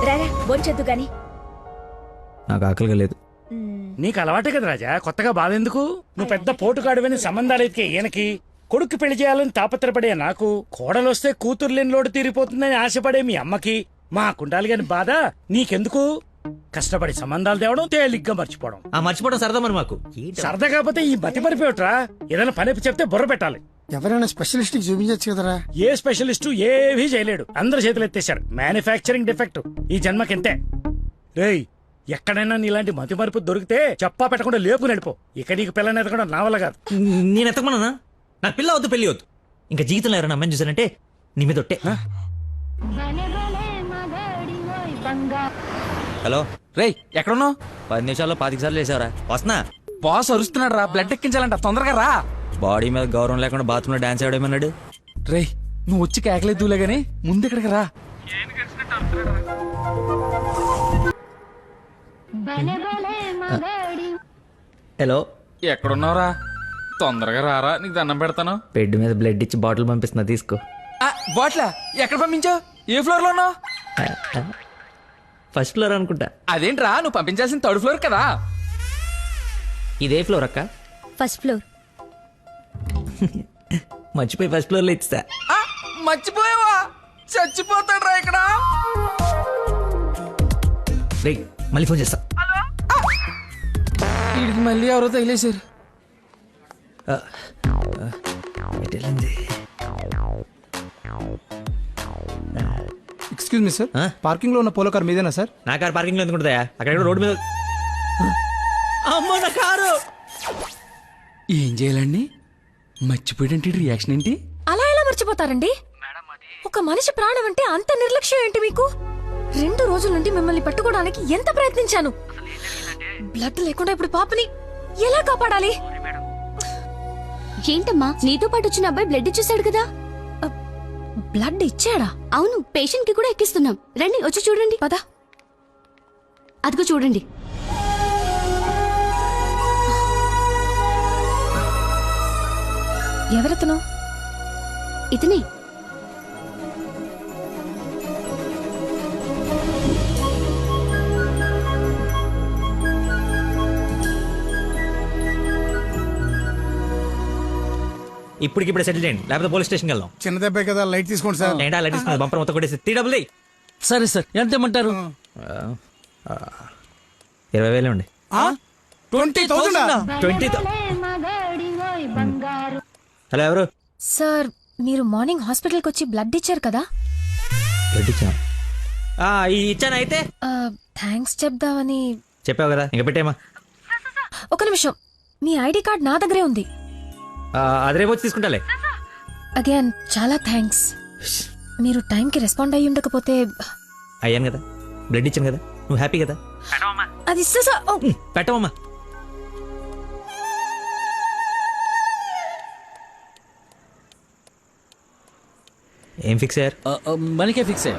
రారా బొంచొద్దు గాని. నాకు ఆకలిగా లేదు. నీకు అలవాటే కదా రాజా, కొత్తగా బాధెందుకు? నువ్వు పెద్ద పోటుగాడువని సంబంధాలు ఎతికే ఈయనకి, కొడుకు పెళ్లి చేయాలని తాపత్రపడే నాకు, కోడలొస్తే కూతురు లేని లోటు తీరిపోతుందని ఆశపడే మీ అమ్మకి, మా కుండాలి గాని బాధ నీకెందుకు? కష్టపడి సంబంధాలు తేవడం, తేలిగ్గా మర్చిపోవడం. మర్చిపోవడం సరదా మరి మాకు. సరదా కాకపోతే ఈ బతి మరిపోయట్రా. ఏదైనా పని చెప్తే బుర్ర పెట్టాలి. ఎవరైనా స్పెషలిస్ట్ కి చూపించచ్చు కదరా. ఏ స్పెషలిస్టు ఏవీ చేయలేడు, అందరు చేతులు ఎత్తేశారు. మ్యానుఫ్యాక్చరింగ్ డిఫెక్ట్ ఈ జన్మకింతే. రేయ్, ఎక్కడైనా నీలాంటి మతి మరుపు దొరికితే చెప్పా పెట్టకుండా లేపు నడిపో. ఇక నీకు పిల్లని ఎదగడం నా వల్ల కాదు. నేను ఎత్తకమన్నా? నాకు పిల్ల వద్దు, పెళ్లి వద్దు. ఇంకా జీవితంలో ఎవరైనా అమ్మాయిని చూసానంటే నీ మీద ఒట్టే. హలో రేయ్, ఎక్కడున్నావు? 10 నిమిషాల్లో 25 సార్లు వేసావరా? వస్తున్నా. బాస్ అరుస్తున్నాడు రా, బ్లడ్ ఎక్కించాలంట, తొందరగా రా. బాడీ మీద గౌరవం లేకుండా బాత్రూమ్ లో డాన్స్ ఆడేమన్నాడు. రేయ్, నువ్వు వచ్చి కేకలేదులే గానీ ముందు ఇక్కడికి రా. హలో, ఎక్కడున్నావురా? తొందరగా రారా, నీకు దండం పెడతాను. బెడ్ మీద బ్లడ్ ఇచ్చి బాటిల్ పంపిస్తున్నా, తీసుకో. బాట్లా ఎక్కడ పంపించావు? ఏ ఫ్లోర్ లో ఉన్నావు? ఫస్ట్ ఫ్లోర్ అనుకుంటా. అదేంట్రా, నువ్వు పంపించాల్సిన థర్డ్ ఫ్లోర్ కదా. ఇదే ఫ్లోర్ అక్క? First floor. మర్చిపోయి ఫస్ట్ ఫ్లోర్ లో ఇచ్చా. మర్చిపోయావా? చచ్చిపోతాడ్రా ఇక్కడ. రేయ్, మళ్ళీ ఫోన్ చేస్తా. వీడికి మళ్ళీ ఎవరో తగిలేశారు. ఎక్స్క్యూజ్ మీ సార్, పార్కింగ్ లో ఉన్న పోలో కార్ మీదేనా సార్? నా కారు పార్కింగ్ లో ఎందుకుంటుందా? అక్కడ రోడ్డు మీద. అమ్మో నా కారు! ఏం చేయాలండి? మర్చిపోయాడంటే రియాక్షన్ ఏంటి? అలా ఎలా మర్చిపోతారండి? ఒక మనిషి ప్రాణం అంటే అంత నిర్లక్ష్యం ఏంటి మీకు? 2 రోజుల నుండి మిమ్మల్ని పట్టుకోవడానికి ఎంత ప్రయత్నించాను. బ్లడ్ లేకుండా ఇప్పుడు పాపని ఎలా కాపాడాలి? ఏంటమ్మా, నీతో పాటు వచ్చిన అబ్బాయి బ్లడ్ ఇచ్చేసాడు కదా. బ్లడ్ ఇచ్చాడా? అవును, పేషెంట్ కి కూడా ఎక్కిస్తున్నాం. రండి, వచ్చి చూడండి. పద. అదిగో చూడండి. ఎవరతను? ఇతనే. ఇప్పటికిప్పుడు సెటిల్ చేయండి, లేకపోతే పోలీస్ స్టేషన్కి వెళ్దాం. చిన్న దెబ్బే కదా, లైట్ తీసుకోండి సార్. ఏంటా లైట్ తీసుకుని బంపర్ మొత్తం కొట్టేసి తీడబుల్. సరే సార్, ఎంత ఇమ్మంటారు? 20,000 అండి. 20,000? 20,000. హలో, ఎవరు? సార్, మీరు మార్నింగ్ హాస్పిటల్కి వచ్చి బ్లడ్ ఇచ్చారు కదా? బ్లడ్ ఇచ్చాను. ఇచ్చాను. అయితే థ్యాంక్స్ చెప్దామని. చెప్పావు కదా, ఇంకా పెట్టేమా. ఒక నిమిషం, మీ ఐడి కార్డ్ నా దగ్గరే ఉంది. అది రేపు వచ్చి తీసుకుంటాలే. అగైన్ చాలా థ్యాంక్స్. మీరు టైంకి రెస్పాండ్ అయ్యి ఉండకపోతే. అయ్యాను కదా, బ్లడ్ ఇచ్చాను కదా, నువ్వు హ్యాపీ కదా. అది పెట్టవమ్మా. ఏం ఫిక్స్ అయ్యారు? మనకే ఫిక్స్ అయ్యా.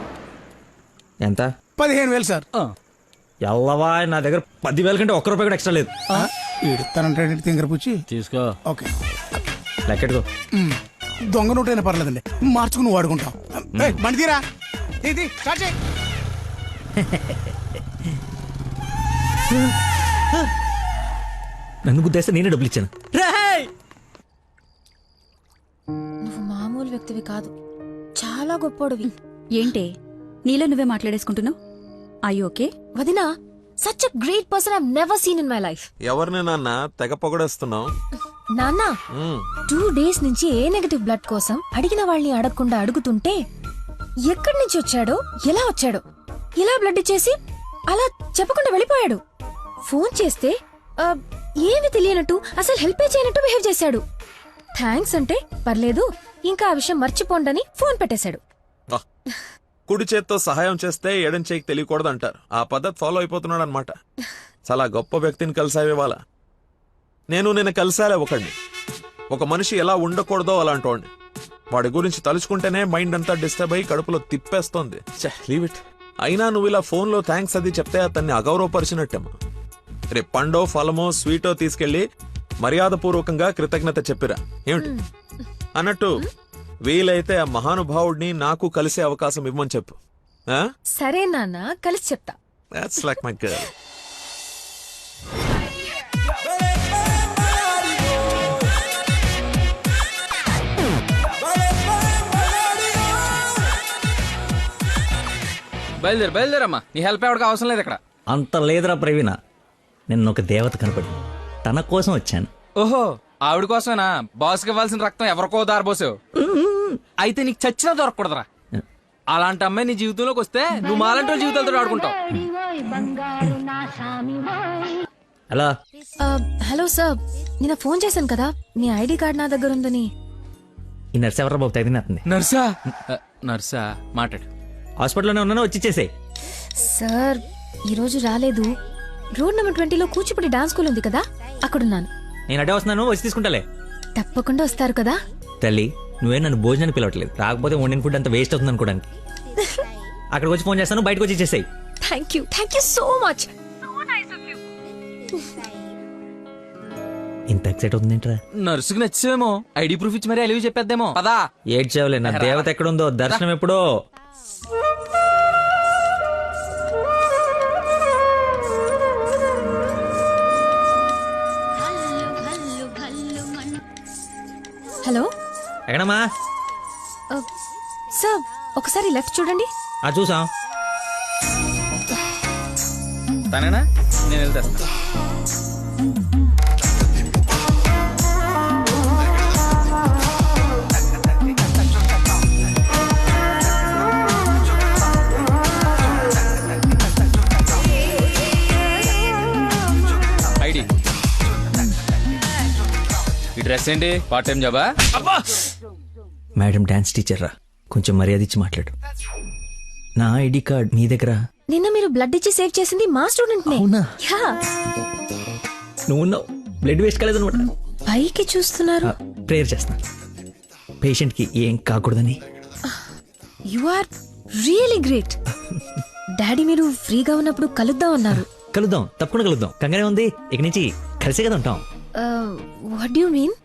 ఎంత? 15,000 సార్. ఎల్లవా, నా దగ్గర 10,000 కంటే ₹1 కూడా ఎక్స్ట్రా లేదు. ఇడతానంటే తింగర పుచ్చి తీసుకో. ఓకే, లెక్కెట్టుకో. దొంగ నోటైనా పర్లేదండి, మార్చుకుని వాడుకుంటాం. బండి తీరా, ఇది స్టార్ట్ చేయి. నన్ను గుద్దేస్తే నేనే డబ్బులు ఇచ్చాను. నువ్వు మామూలు వ్యక్తివి కాదు, చాలా గొప్పోడివి. ఏంటే, నీలో నువ్వే మాట్లాడేసుకుంటున్నావు? I okay? వదినా, such a great person I have never seen in my life. ఎవరిని నాన్న తెగ పొగడేస్తున్నావు? నాన్న, 2 డేస్ నుంచి ఏ నెగటివ్ బ్లడ్ కోసం అడిగిన వాళ్ళని అడగకుండా అడుగుతుంటే ఎక్కడి నుంచి వచ్చాడో, ఎలా వచ్చాడో, ఇలా బ్లడ్ ఇచ్చేసి అలా చెప్పకుండా వెళ్ళిపోయాడు. ఫోన్ చేస్తే ఏమి తెలియనట్టు, అసలు హెల్ప్ చేయనట్టు బిహేవ్ చేశాడు. థ్యాంక్స్ అంటే పర్లేదు, ఇంకా ఆ విషయం మర్చిపోండని ఫోన్ పెట్టేశాడు. కుడి చేత్తో సహాయం చేస్తే ఎడం చేయికి తెలియకూడదు అంటారు. ఆ పద్ధతి ఫాలో అయిపోతున్నాడు అనమాట. చాలా గొప్ప వ్యక్తిని కలిసావే వాళ్ళ. నేను నిన్న కలిసాలే ఒకడిని. ఒక మనిషి ఎలా ఉండకూడదో అలాంటి వాడిని. వాడి గురించి తలుచుకుంటేనే మైండ్ అంతా డిస్టర్బ్ అయ్యి కడుపులో తిప్పేస్తోంది. Leave it. అయినా నువ్వు ఇలా ఫోన్లో థ్యాంక్స్ అది చెప్తే అతన్ని అగౌరవపరిచినట్టేమో. రేపు పండో ఫలమో స్వీటో తీసుకెళ్లి మర్యాదపూర్వకంగా కృతజ్ఞత చెప్పిరా ఏమిటి అన్నట్టు. వీలైతే ఆ మహానుభావుడిని నాకు కలిసే అవకాశం ఇవ్వమని చెప్పు. సరే నాన్న, కలిసి చెప్తా. That's like my girl. బయలుదేరమ్మా, నీ హెల్ప్ ఎవరికి అవసరం లేదు ఇక్కడ. అంత లేదురా ప్రవీణ, నిన్న ఒక దేవత కనపడి తన కోసం వచ్చాను. ఓహో, ఆవిడ కోసమేనా బాస్కి ఇవ్వాల్సిన రక్తం ఎవరికో దారబోసావు? అయితే నీకు చచ్చినా దొరకకూడదురా. అలాంటి అమ్మాయి నీ జీవితంలోకి వస్తే నువ్వు మాలంటి వాళ్ళ జీవితాలతో ఆడుకుంటావు. హలో హలో సార్, నిన్న ఫోన్ చేశాను కదా, మీ ఐడి కార్డ్ నా దగ్గర ఉందని. ఈ నర్స్ ఎవరా బాబు తగినట్టుంది? నర్సా? నర్సా, మాట్లాడు. హాస్పిటల్లోనే ఉన్నాను, వచ్చి ఇచ్చేసేయ్. సార్ ఈరోజు రాలేదు. రోడ్ నెంబర్ 20లో కూచిపూడి డాన్స్ స్కూల్ ఉంది కదా, అక్కడున్నాను. నేను అడే వస్తున్నాను, వచ్చి తీసుకుంటాలే. తప్పకుండా వస్తారు కదా. తల్లి, నువ్వే నన్ను భోజనానికి పిలవట్లేదు, రాకపోతే వండిన ఫుడ్ అంత వేస్ట్ అవుతుంది అనుకోడానికి. అక్కడికి వచ్చి ఫోన్ చేస్తాను, బయటకు వచ్చి ఇచ్చేసేయ్. Thank you so much. ఇంత ఎక్సైట్ అవుతుంది ఏంట్రా? నర్సుకి నచ్చేమో, ఐడి ప్రూఫ్ ఇచ్చి మరీ అలివి చెప్పేద్దేమో. పదా ఏడ్చావులే, నా దేవత ఎక్కడుందో, దర్శనం ఎప్పుడో. హలో ఎక్కడమ్మా? సార్, ఒకసారి లెఫ్ట్ చూడండి. చూసాం. తనేనా? నేను వెళ్తాను. ఐడి, ఈ డ్రెస్ ఏంటి? పార్ట్ టైం జాబా? మేడం డాన్స్ టీచర్ రా, కొంచెం మర్యాద ఇచ్చి మాట్లాడు. నా ఐడి కార్డ్ నీ దగ్గర. నిన్న మీరు బ్లడ్ ఇచ్చి సేవ్ చేసింది మా స్టూడెంట్ నే. అవునా? యా. నువ్వు ఉన్నావు, బ్లడ్ వేస్ట్ కాలేదు అనమాట. పైకి చూస్తున్నారు. ప్రేయర్ చేస్తా, పేషెంట్ కి ఏం కాకూడదని. You are really great. Daddy మీరు ఫ్రీగా ఉన్నప్పుడు కలుద్దాం అన్నారు. కలుద్దాం, తప్పకుండా కలుద్దాం. కంగానే ఉంది, ఇక నుంచి కలిసే కదా ఉంటాం. What do you mean?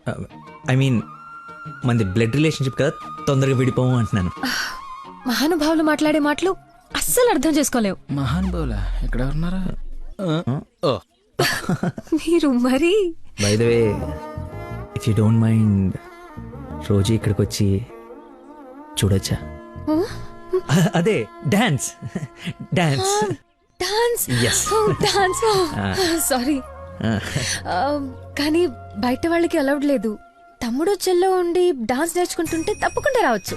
I mean మనది బ్లడ్ రిలేషన్షిప్ కదా, తొందరగా విడిపోము అంటున్నాను. మహానుభావులు మాట్లాడే మాటలు అస్సలు అర్థం చేసుకోలేవు. మహానుభావులా? ఎక్కడ ఉన్నారా? మీరు మరి. By the way, if you don't mind, రోజు ఇక్కడికి వచ్చి చూడొచ్చా? అదే dance. Dance dance. Yes. Dance. Sorry, కానీ బయట వాళ్ళకి అలౌడ్ లేదు. తమ్ముడు చెల్లో ఉండి డాన్స్ నేర్చుకుంటుంటే తప్పకుండా రావచ్చు.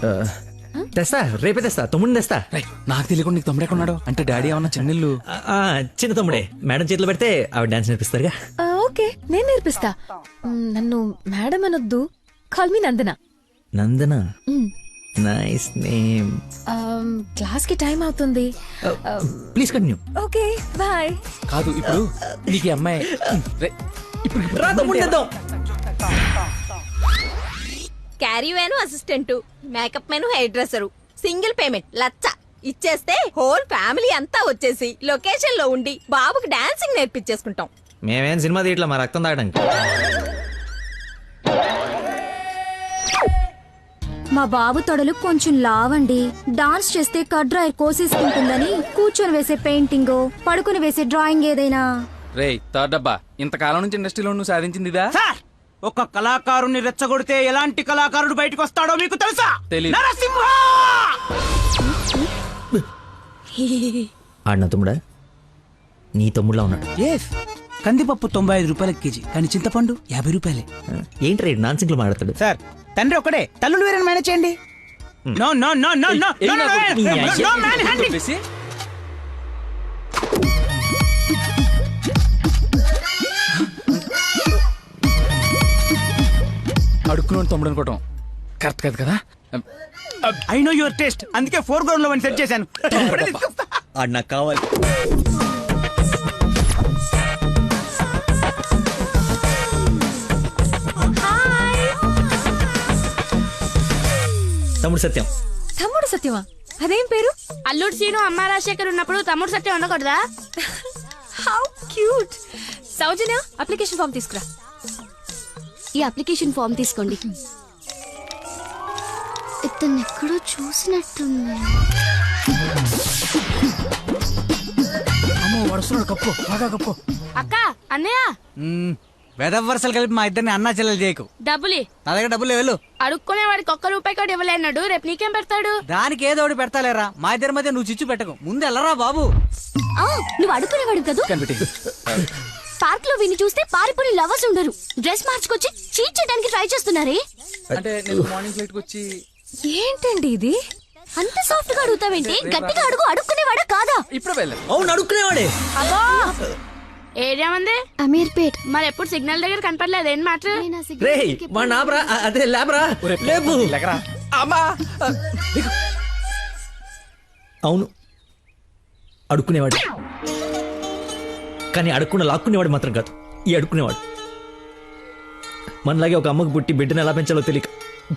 తెస్తా, రేపే తెస్తా, తమ్ముడిని తెస్తా. నాకు తెలియకుండా నీకు తమ్ముడు ఎక్కడున్నాడు? అంటే డాడీ ఏమన్నా చెన్నెళ్ళు? చిన్న తమ్ముడే, మేడం చేతిలో పెడితే ఆవిడ డాన్స్ నేర్పిస్తారుగా. ఓకే, నేను నేర్పిస్తా. నన్ను మేడం అనొద్దు, call me Nandana. Nandana, nice name. Class కి టైం అవుతుంది. Please continue. Okay, bye. కాదు, ఇప్పుడు నీకు ఈ అమ్మాయి రా తమ్ముడిని తెద్దాం. Caravan assistant, makeup men hairdresser, single payment 1,00,000 ఇచ్చేస్తే హోల్ ఫ్యామిలీ అంతా వచ్చేసి లొకేషన్ లో ఉండి బాబుకి డాన్సింగ్ నేర్పించేసుకుంటాం. మేమేం సినిమా తీయట్లా, మా రక్తం తాగడానికి. మా బాబు తొడలు కొంచెం లావండి. డాన్స్ చేస్తే కడ్రాయర్ కోసేసుకుంటుందని కూర్చొని వేసే పెయింటింగ్, పడుకుని వేసే డ్రాయింగ్ ఏదైనా. రేయ్ థర్డ్ డబ్బా, ఇంతకాలం నుంచి ఇండస్ట్రీలో నువ్వు సాధించింది ఇదా? సార్, ఒక కళాకారుని రెచ్చగొడితే ఎలాంటి కళాకారుడు బయటకు వస్తాడో మీకు తెలుసా? తెలీదు. నరసింహ! ఆడిన తమ్ముడా? నీ తమ్ముడులా ఉన్నాడు. కందిపప్పు 95 రూపాయల కేజీ, కానీ చింతపండు 50 రూపాయలే. ఏంటి రేడు నాన్ సింగ్లు మాట్లాడతాడు? సార్, తండ్రి ఒకడే, తల్లులు వేరే మేనేజ్ చేయండి. No no no no no no no man handing. అడుక్కున్నాడు తమ్ముడు అనుకోవటం కరెక్ట్ కాదు కదా. ఐ నో యువర్ టేస్ట్, అందుకే 4 గ్రౌండ్ లో సెట్ చేశాను. ఆడు నాకు కావాలి. తమ్ముడు సత్యం. తమ్ముడు సత్యమా? అదేం పేరు? అల్లుడు సీను అమ్మ రాజశేఖర్ ఉన్నప్పుడు తమ్ముడు సత్యం ఉండకూడదా? How cute. Soujanya, application form తీసుకురా. ఈ అప్లికేషన్ ఫామ్ తీసుకోండి. ఇతను ఎక్కడో చూసినట్టుంది. వాడుస్తున్నాడు కప్పు బాగా కప్పు. అక్క అన్నయ్య వెదవరసలు కలిపి మా ఇద్దరిని అన్నా చెల్లెలు చేయకు. డబ్బులి నా దగ్గర డబ్బులు వెళ్ళు. అడుక్కునే వాడికి ఒక్క రూపాయి కూడా ఇవ్వలేనాడు. రేపు నీకేం పెడతాడు? దానికి ఏదో ఒకటి పెడతాలేరా. మా ఇద్దరి మధ్య నువ్వు చిచ్చు పెట్టకు. ముందు వెళ్ళరా బాబు. నువ్వు అడుగునేవాడు కదా పార్క్ లో విని చూస్తే పారిపోయి లవర్స్ ఉండరు. డ్రెస్ మార్చుకొచ్చి చీట్ చేయడానికి ట్రై చేస్తున్నారే. అంటే నేను మార్నింగ్ ఫ్లైట్ కి వచ్చి ఏంటండి ఇది? అంత సాఫ్ట్ గా అడుగుతావేంటి? గట్టిగా అడుగు. అడుక్కునేవాడా కాదా? ఇప్పుడు వెళ్ళాను. అవును అడుక్కునేవాడే. అబ్బో ఏరియా మంది అమీర్పేట్. మరి ఎప్పుడు సిగ్నల్ దగ్గర కనపడలేదు. ఏం మాట? రే వాడు నాబ్రా అదే లేబరా లేపు. అమ్మా అవును అడుక్కునేవాడు, కానీ అడుక్కున్న లాక్కునేవాడు మాత్రం కాదు ఈ అడుక్కునేవాడు. మనలాగే ఒక అమ్మకు పుట్టి బిడ్డను ఎలా పెంచాలో తెలియక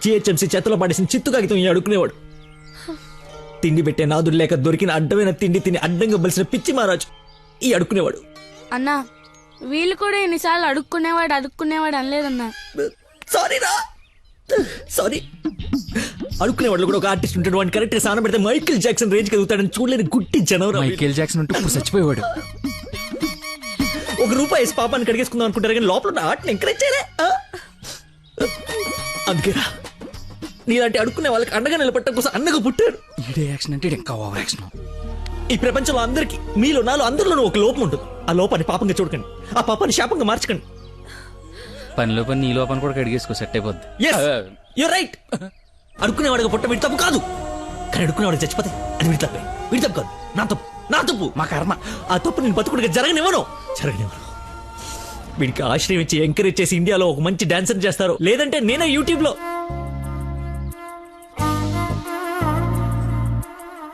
జిహెచ్ఎంసీ చేతిలో పడేసిన చిత్తు కాగితం ఈ అడుక్కునేవాడు. తిండి పెట్టే నాదుడు లేక దొరికిన అడ్డమైన తిండి తిని అడ్డంగా బలిసిన పిచ్చి మహారాజు ఈ అడుక్కునేవాడు. అన్నా వీళ్ళు కూడా ఎన్నిసార్లు అడుక్కునేవాడు అనలేదన్నా. సారీరా సారీ. అడుక్కునేవాడు కూడా ఒక ఆర్టిస్ట్ ఉంటాడు. వాడిని కరెక్ట్ గా సాన పెడితే మైకేల్ జాక్సన్ రేంజ్ కదుగుతాడని చూడలేని గుట్టి జనవరం. మైకేల్ జాక్సన్ ఉంటే ఇప్పుడు చచ్చిపోయేవాడు. ఒక రూపాయి వేసి పాపాన్ని కడిగేసుకుందాం అనుకుంటారు కానీ లోపల ఉన్న ఆర్ట్ని ఎంకరేజ్ చేయలే. అందుకేరా నీలాంటి అడుక్కునే వాళ్ళకి అండగా నిలబట్టడం కోసం అన్నగా పుట్టాడు. ఈడే యాక్షన్ అంటే ఇంకా ఓవర్ యాక్షన్. ఈ ప్రపంచంలో అందరికి మీలో నాలో అందరిలోనూ ఒక లోపం ఉంటుంది. ఆ లోపాన్ని పాపంగా చూడకండి, ఆ పాపాన్ని శాపంగా మార్చకండి. పనిలో పని నీ లోపల కూడా కడిగేసుకో సెట్ అయిపోద్ది. You're right. అడుక్కునేవాడిగా పుట్ట వీడి తప్పు కాదు, కానీ అడుక్కునేవాడికి చచ్చిపోతే అది వీడి తప్పే. వీడి తప్పు కాదు, నా తప్పు మా కర్మ. ఆ తప్పు నేను బతుకుడిగా జరగనివ్వను. వీడికి ఆశ్రయం ఇచ్చి ఎంకరేజ్ చేసి ఇండియాలో ఒక మంచి డాన్సర్ చేస్తారు, లేదంటే నేనే యూట్యూబ్ లో